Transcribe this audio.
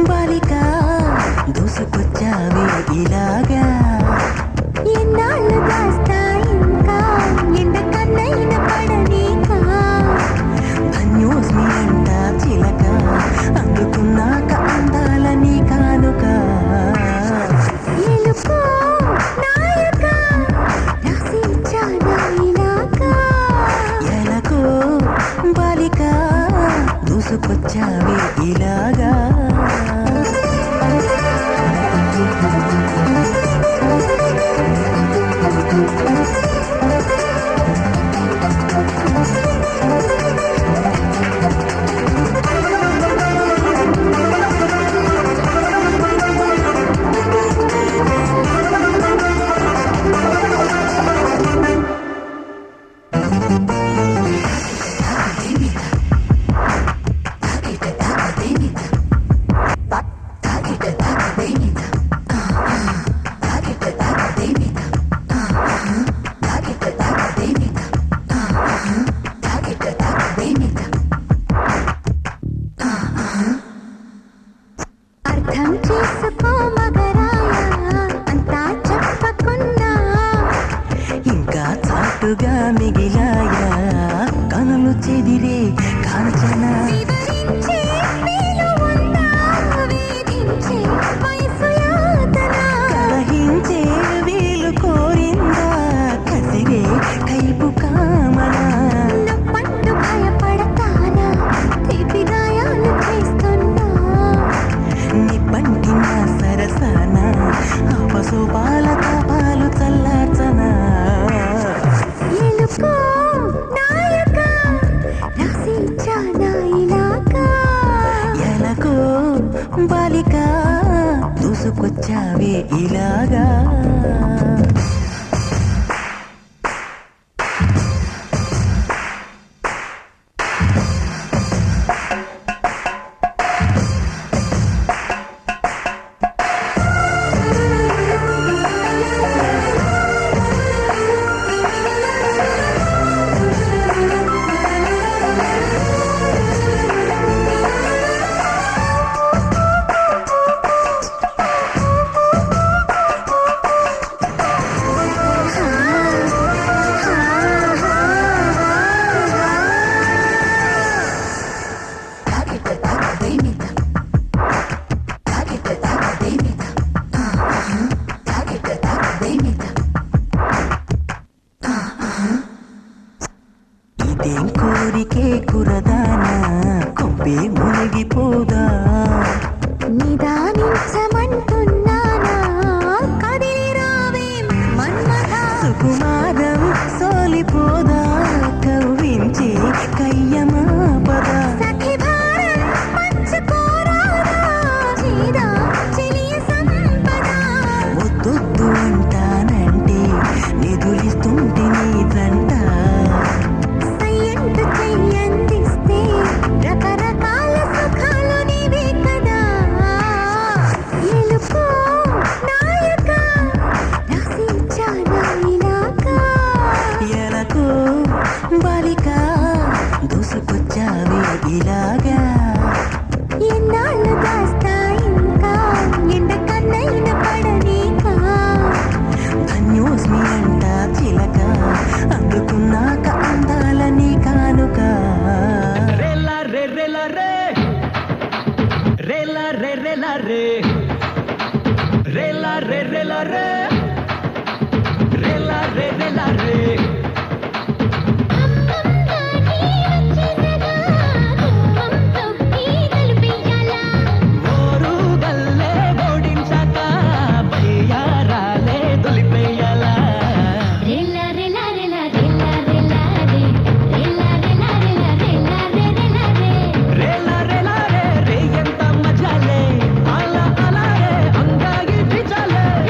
బాలిక దూసుకొచ్చావే ఇలాగా ఎన్నాళ్ళు దాస్తా ఇంకా ఎండ కన్నైన పడనీకా ధన్యోస్మి అంట చిలక అందుకున్నాక అందాల నీ కానుక ఎలుకో నాయక రాసిచ్చానా ఇలాగా ఎలకో బాలిక దూసుకొచ్చావే ఇలాగా అర్థం చేసుకో మగరాయ అంతా చెప్పకున్నా ఇంకా చాటుగా మిగిలాయా కనులు చెదిరే కాంచన వివరించే వీలు ఉందా వేధించే వయసు యాతన కలహించే వీలు కోరిందా కసిరే కైపు కామన నొప్పంటూ భయపడతానా తీపి గాయాలు చేస్తున్నా నిప్పంటిన సరసన అపశుభాల తాపాలు చల్లార్చనా ఎలుకో నాయక రాసిచ్చానా ఇలాగా ఎలకో బాలిక దూసుకొచ్చావే ఇలాగా ఇదేం కోరికే కురదానా కొంపే మునిగిపోదా నిదానించమంటున్నానా కదిలి రావేం మన్మథా సుకుమారం సోలిపోదా కవ్వించే కయ్యమాపదా సఖి భారం పంచుకోరాదా చీదా చెలియ సంపద వద్దొద్దు అంటానంటే నిదులిస్తుంటే నీ జంట సయ్యంటు చెయ్యందిస్తే రకరకాల సుఖాలు నీవే కదా ఎలుకో నాయక రాసిచ్చానా ఇలాగా ఎలకో బాలిక దూసుకొచ్చావే ఇలాగా ఎన్నాళ్ళు దాస్తా ఇంకా ఎండ కన్నైన పడనీకా ధన్యోస్మి అంట చిలక అందుకున్నాక అందాల నీ కానుక రేలా రే రేలా రే రేలా రే రేలా రే రేలా రే రేలా రే